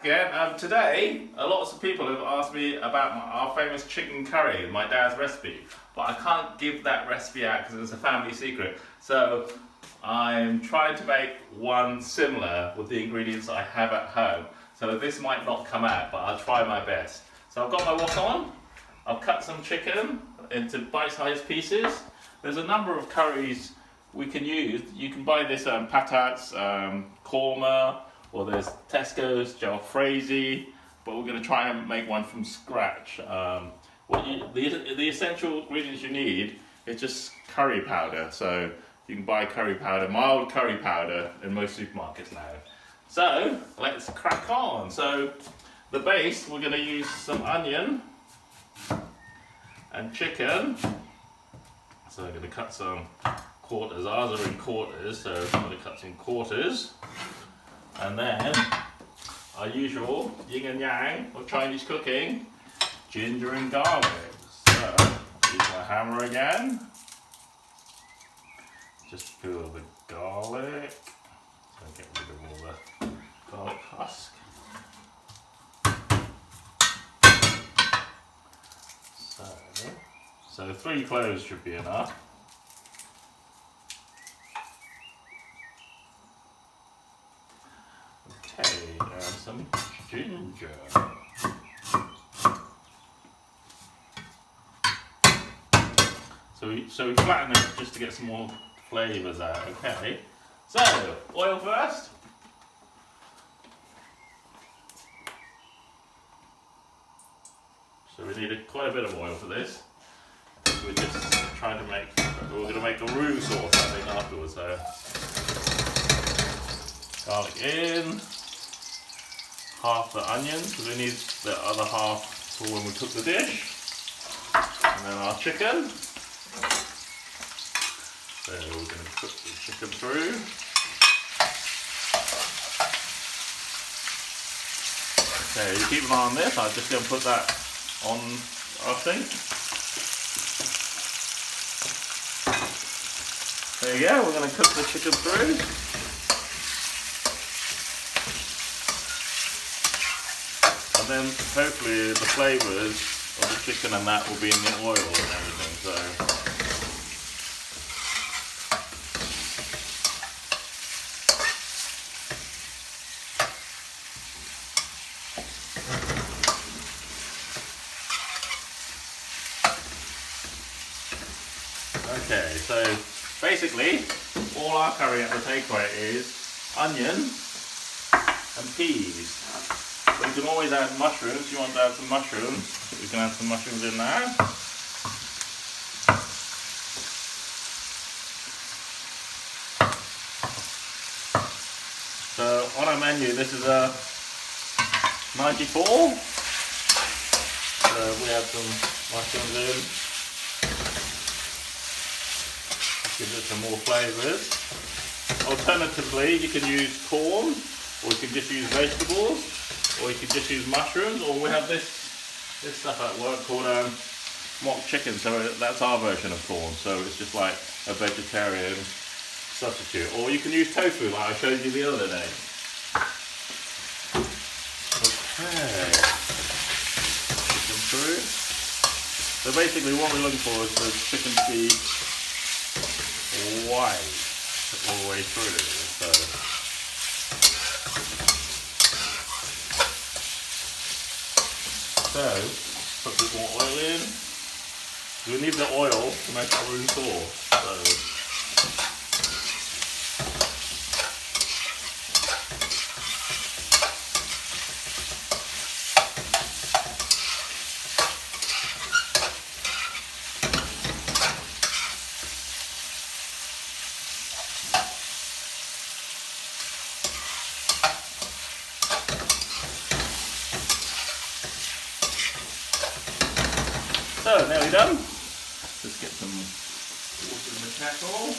Again, today, lots of people have asked me about our famous chicken curry, my dad's recipe, but I can't give that recipe out because it's a family secret. So I'm trying to make one similar with the ingredients I have at home. So this might not come out, but I'll try my best. So I've got my wok on. I've cut some chicken into bite-sized pieces. There's a number of curries we can use. You can buy this patats, korma, or there's Tesco's jalfrezi, but we're going to try and make one from scratch. The essential ingredients you need is just curry powder. So you can buy curry powder, mild curry powder in most supermarkets now. So let's crack on. So the base, we're going to use some onion and chicken. So I'm going to cut some quarters. Ours are in quarters, so I'm going to cut some quarters. And then, our usual yin and yang of Chinese cooking, ginger and garlic. So, use my hammer again. Just peel the garlic. So get rid of all the garlic husk. So 3 cloves should be enough. Okay, and some ginger. So we flatten it just to get some more flavours out, okay? So, oil first. So we need quite a bit of oil for this. We're just trying to we're going to make a roux sauce, I think, afterwards. So, garlic in. Half the onions, because we need the other half for when we cook the dish. And then our chicken. So we're going to cook the chicken through. Okay, you keep an eye on this. I'm just going to put that on our sink. There you go, we're going to cook the chicken through. And then hopefully the flavours of the chicken and that will be in the oil and everything. So okay, so basically all our curry at the takeaway is onion and peas. But you can always add mushrooms. If you want to add some mushrooms, you can add some mushrooms in there. So on our menu, this is a 94. So we add some mushrooms in. Gives it some more flavours. Alternatively, you can use corn, or you can just use vegetables, or you can just use mushrooms, or we have this stuff at work called mock chicken, so that's our version of corn, so it's just like a vegetarian substitute. Or you can use tofu, like I showed you the other day. Okay, chicken through. So basically what we're looking for is the chicken to be white all the way through, so put a bit more oil in. We need the oil to make our roux sauce. So, nearly done. Just get some water in the kettle.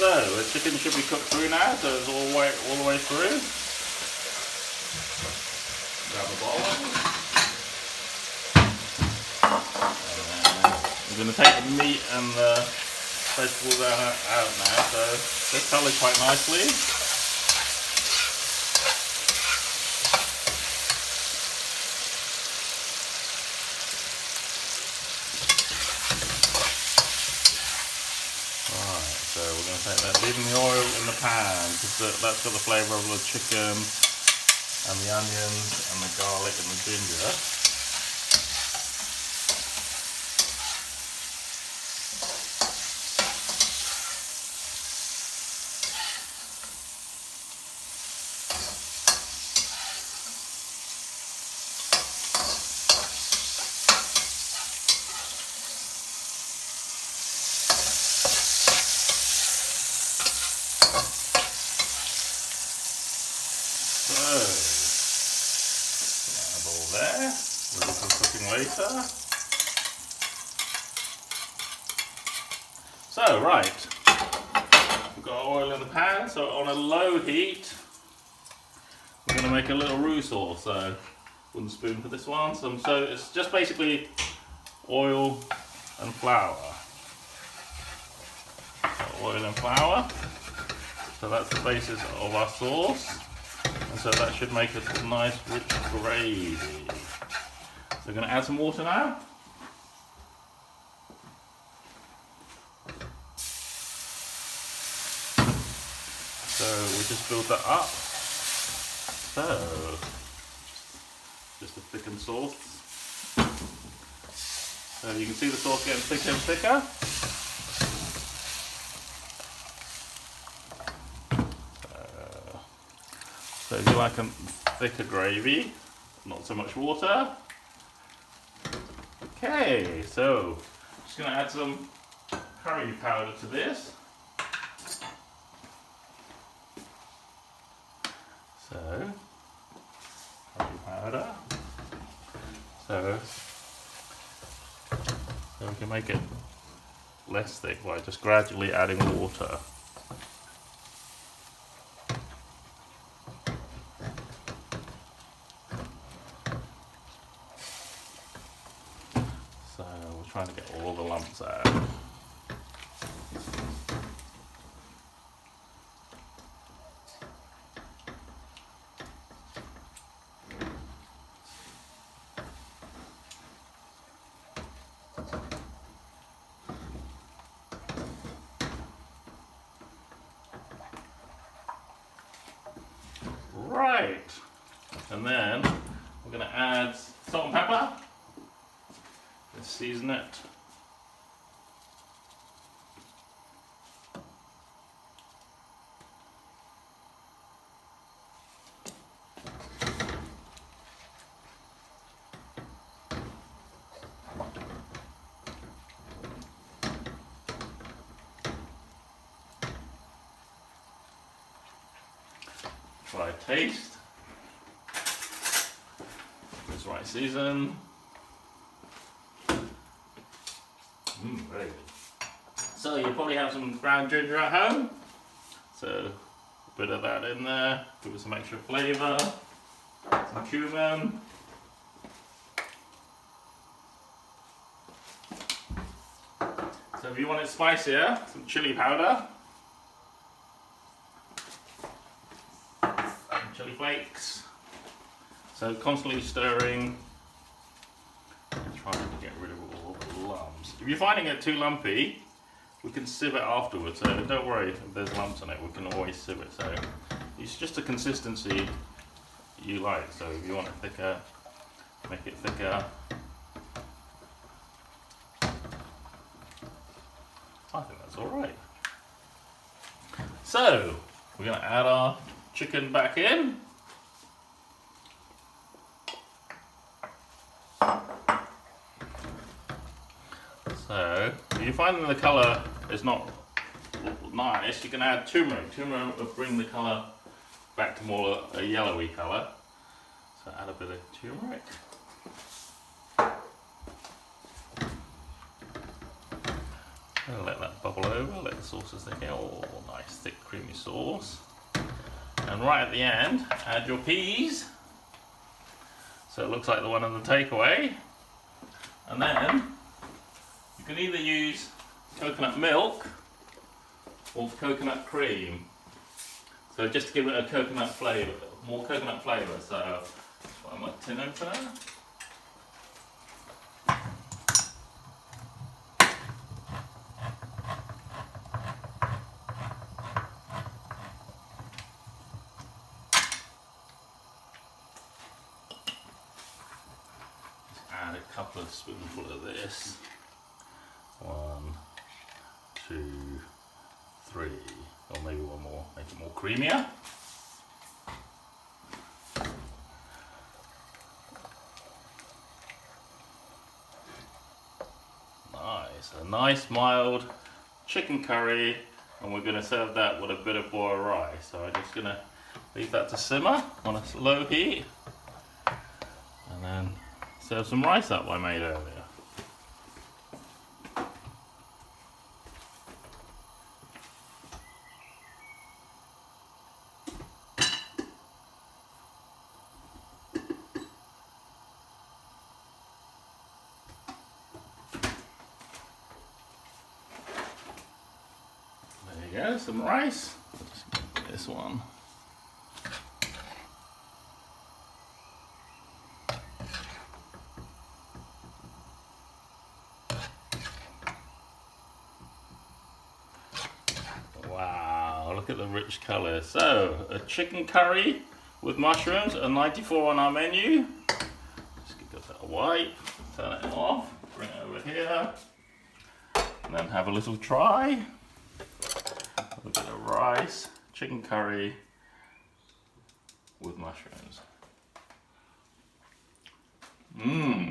So the chicken should be cooked through now, so it's all the way through. Grab a bowl. I'm going to take the meat and the vegetables out now, so they're coloured quite nicely. Right, so we're going to take that, leaving the oil in the pan, because that's got the flavour of the chicken and the onions and the garlic and the ginger. There, ready for cooking later. So, right, we've got oil in the pan, so on a low heat, we're going to make a little roux sauce. So, wooden spoon for this one. So it's just basically oil and flour. So oil and flour. So that's the basis of our sauce. And so that should make a nice rich gravy. So we're going to add some water now. So we just build that up. So just a thickened sauce. So you can see the sauce getting thicker and thicker. So if you like a thicker gravy, not so much water. Okay, so just going to add some curry powder to this. So, curry powder. So we can make it less thick by just gradually adding water. So we're trying to get all the lumps out. Right, and then we're going to add salt and pepper. Let's season it. Try taste. It's right season. Very good. So you probably have some ground ginger at home. So a bit of that in there, give it some extra flavour. Some cumin. So if you want it spicier, some chili powder. Chili flakes. So constantly stirring and trying to get rid of all the lumps. If you're finding it too lumpy, we can sieve it afterwards. So don't worry if there's lumps in it, we can always sieve it. So it's just a consistency you like. So if you want it thicker, make it thicker. I think that's all right. So we're going to add our chicken back in. So if you find that the colour is not nice, you can add turmeric. Turmeric will bring the colour back to more a yellowy colour. So add a bit of turmeric. Gonna let that bubble over, let the sauces thicken. Oh, nice thick creamy sauce. And right at the end, add your peas. So it looks like the one in the takeaway. And then you can either use coconut milk or coconut cream. So just to give it a coconut flavour, more coconut flavour. So put my tin opener. Add a couple of spoonfuls of this. 1, 2, 3, or maybe one more, make it more creamier. Nice, a nice mild chicken curry, and we're going to serve that with a bit of boiled rice. So I'm just going to leave that to simmer on a low heat, and then serve some rice up I made earlier. There you go, some rice. Just get this one. Wow, look at the rich colour. So, a chicken curry with mushrooms, a 94 on our menu. Just give that a wipe, turn it off, bring it over here, and then have a little try. A bit of rice, chicken curry with mushrooms.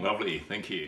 Lovely, thank you.